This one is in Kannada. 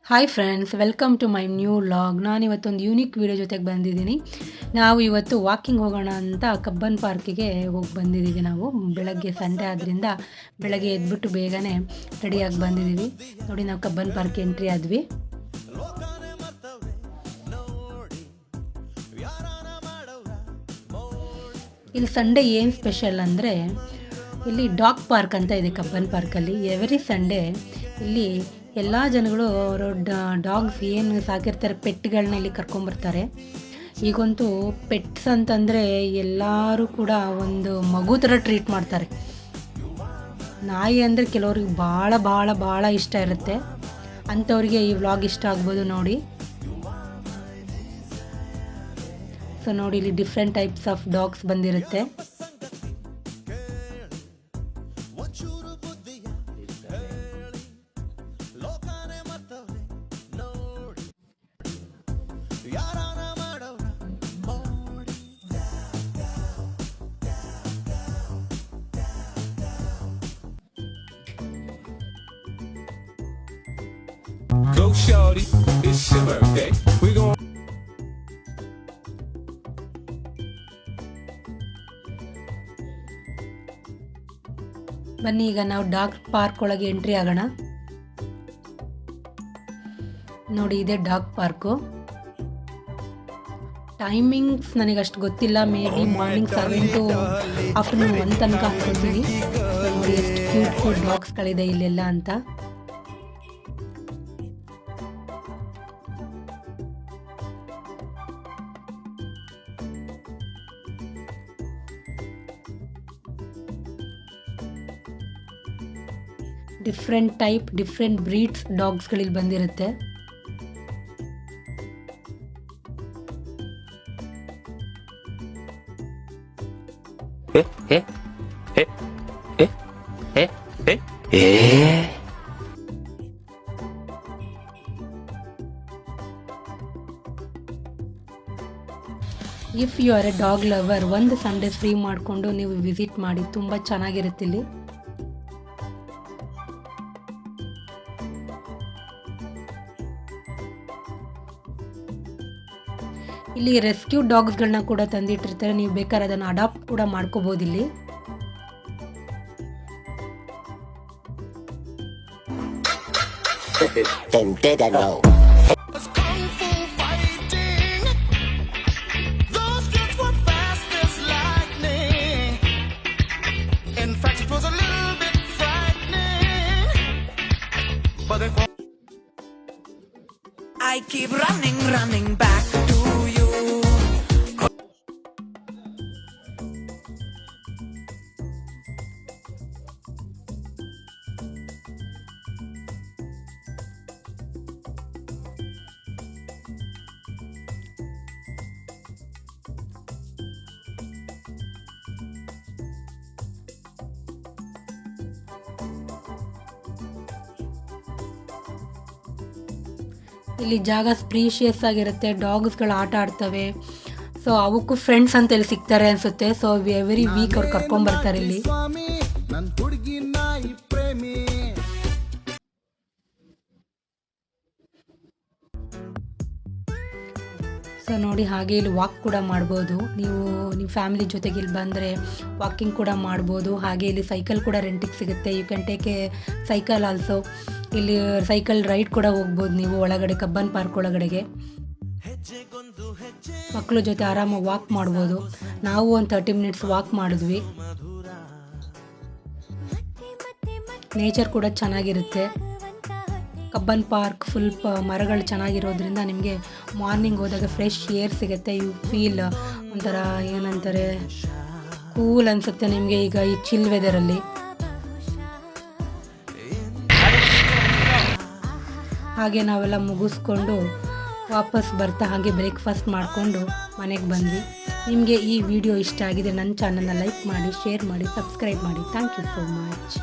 Hi friends, welcome to my new vlog. ನಾನಿವತ್ತೊಂದು ಯೂನಿಕ್ ವಿಡಿಯೋ ಜೊತೆಗೆ ಬಂದಿದ್ದೀನಿ. ನಾವು ಇವತ್ತು ವಾಕಿಂಗ್ ಹೋಗೋಣ ಅಂತ ಕಬ್ಬನ್ ಪಾರ್ಕಿಗೆ ಹೋಗಿ ಬಂದಿದ್ದೀವಿ. ನಾವು ಬೆಳಗ್ಗೆ ಸಂಡೇ ಆದ್ದರಿಂದ ಬೆಳಗ್ಗೆ ಎದ್ಬಿಟ್ಟು ಬೇಗನೆ ರೆಡಿಯಾಗಿ ಬಂದಿದ್ದೀವಿ. ನೋಡಿ, ನಾವು ಕಬ್ಬನ್ ಪಾರ್ಕ್ ಎಂಟ್ರಿ ಆದ್ವಿ. ಇಲ್ಲಿ ಸಂಡೇ ಏನು ಸ್ಪೆಷಲ್ ಅಂದರೆ, ಇಲ್ಲಿ ಡಾಗ್ ಪಾರ್ಕ್ ಅಂತ ಇದೆ ಕಬ್ಬನ್ ಪಾರ್ಕಲ್ಲಿ. ಎವ್ರಿ ಸಂಡೇ ಇಲ್ಲಿ ಎಲ್ಲ ಜನಗಳು ಅವರು ಡಾಗ್ಸ್ ಏನು ಸಾಕಿರ್ತಾರೆ, ಪೆಟ್ಗಳನ್ನ ಇಲ್ಲಿ ಕರ್ಕೊಂಬರ್ತಾರೆ. ಈಗಂತೂ ಪೆಟ್ಸ್ ಅಂತಂದರೆ ಎಲ್ಲರೂ ಕೂಡ ಒಂದು ಮಗು ಥರ ಟ್ರೀಟ್ ಮಾಡ್ತಾರೆ. ನಾಯಿ ಅಂದರೆ ಕೆಲವ್ರಿಗೆ ಭಾಳ ಭಾಳ ಭಾಳ ಇಷ್ಟ ಇರುತ್ತೆ. ಅಂಥವ್ರಿಗೆ ಈ ವ್ಲಾಗ್ ಇಷ್ಟ ಆಗ್ಬೋದು ನೋಡಿ. ಸೊ ನೋಡಿ, ಇಲ್ಲಿ ಡಿಫ್ರೆಂಟ್ ಟೈಪ್ಸ್ ಆಫ್ ಡಾಗ್ಸ್ ಬಂದಿರುತ್ತೆ. Go shorty, it's your birthday. We gon' ಬನ್ನಿ, ಈಗ ನಾವು ಡಾಗ್ ಪಾರ್ಕ್ ಒಳಗೆ ಎಂಟ್ರಿ ಆಗೋಣ. ನೋಡಿ, ಇದೆ ಡಾಗ್ ಪಾರ್ಕು. ಟೈಮಿಂಗ್ಸ್ ನನಗಷ್ಟು ಗೊತ್ತಿಲ್ಲ. May be morning 7 to afternoon 1 ತನಕ ಅನ್ಕೊತೀನಿ. ನೋಡಿ ಎಷ್ಟು ಕ್ಯೂಟ್ ಡಾಗ್ಸ್ಗಳಿದೆ ಇಲ್ಲೆಲ್ಲ ಅಂತ. ಡಿಫ್ರೆಂಟ್ ಟೈಪ್, ಡಿಫ್ರೆಂಟ್ ಬ್ರೀಡ್ಸ್ ಡಾಗ್ಸ್ಗಳಿಲ್ಲಿ ಬಂದಿರುತ್ತೆ. If you are a dog lover, ಒಂದು ಸಂಡೇ ಫ್ರೀ ಮಾಡಿಕೊಂಡು ನೀವು ವಿಸಿಟ್ ಮಾಡಿ, ತುಂಬ ಚೆನ್ನಾಗಿರುತ್ತೆ ಇಲ್ಲಿ. ಇಲ್ಲಿ ರೆಸ್ಕ್ಯೂ ಡಾಗ್ಸ್ಗಳನ್ನ ಕೂಡ ತಂದಿಟ್ಟಿರ್ತಾರೆ. ನೀವು ಬೇಕಾದ್ರೆ ಅದನ್ನು ಅಡಾಪ್ಟ್ ಕೂಡ ಮಾಡ್ಕೋಬೋದು ಇಲ್ಲಿ. I keep running back to you. ಇಲ್ಲಿ ಜಾಗ ಸ್ಪ್ರೀಷಿಯಸ್ ಆಗಿರುತ್ತೆ. ಡಾಗ್ಸ್ಗಳು ಆಟ ಆಡ್ತವೆ. ಸೊ ಅವಕ್ಕೂ ಫ್ರೆಂಡ್ಸ್ ಅಂತ ಇಲ್ಲಿ ಸಿಗ್ತಾರೆ ಅನ್ಸುತ್ತೆ. ಸೊ ಎವ್ರಿ ವೀಕ್ ಅವ್ರು ಕರ್ಕೊಂಬರ್ತಾರೆ ಇಲ್ಲಿ. ಸೊ ನೋಡಿ, ಹಾಗೆ ಇಲ್ಲಿ ವಾಕ್ ಕೂಡ ಮಾಡ್ಬೋದು. ನೀವು ನಿಮ್ಮ ಫ್ಯಾಮಿಲಿ ಜೊತೆಗೆ ಇಲ್ಲಿ ಬಂದರೆ ವಾಕಿಂಗ್ ಕೂಡ ಮಾಡ್ಬೋದು. ಹಾಗೆ ಇಲ್ಲಿ ಸೈಕಲ್ ಕೂಡ ರೆಂಟಿಗೆ ಸಿಗುತ್ತೆ. You can take a cycle also. ಇಲ್ಲಿ ಸೈಕಲ್ ರೈಡ್ ಕೂಡ ಹೋಗ್ಬೋದು ನೀವು ಒಳಗಡೆ, ಕಬ್ಬನ್ ಪಾರ್ಕ್ ಒಳಗಡೆಗೆ. ಮಕ್ಕಳ ಜೊತೆ ಆರಾಮಾಗಿ ವಾಕ್ ಮಾಡ್ಬೋದು. ನಾವು ಒಂದು 30 ಮಿನಿಟ್ಸ್ ವಾಕ್ ಮಾಡಿದ್ವಿ. ನೇಚರ್ ಕೂಡ ಚೆನ್ನಾಗಿರುತ್ತೆ. ಕಬ್ಬನ್ ಪಾರ್ಕ್ ಫುಲ್ ಮರಗಳು ಚೆನ್ನಾಗಿರೋದ್ರಿಂದ ನಿಮಗೆ ಮಾರ್ನಿಂಗ್ ಹೋದಾಗ ಫ್ರೆಶ್ ಏರ್ ಸಿಗುತ್ತೆ. ಯು ಫೀಲ್ ಒಂಥರ ಏನಂತಾರೆ, ಕೂಲ್ ಅನಿಸುತ್ತೆ ನಿಮಗೆ ಈಗ ಈ ಚಿಲ್ ವೆದರಲ್ಲಿ. ಹಾಗೆ ನಾವೆಲ್ಲ ಮುಗಿಸ್ಕೊಂಡು ವಾಪಸ್ ಬರ್ತಾ ಹಾಗೆ ಬ್ರೇಕ್ಫಾಸ್ಟ್ ಮಾಡಿಕೊಂಡು ಮನೆಗೆ ಬಂದ್ವಿ. ನಿಮಗೆ ಈ ವಿಡಿಯೋ ಇಷ್ಟ ಆಗಿದೆ, ನನ್ನ ಚಾನಲ್ನ ಲೈಕ್ ಮಾಡಿ, ಶೇರ್ ಮಾಡಿ, ಸಬ್ಸ್ಕ್ರೈಬ್ ಮಾಡಿ. Thank you so much.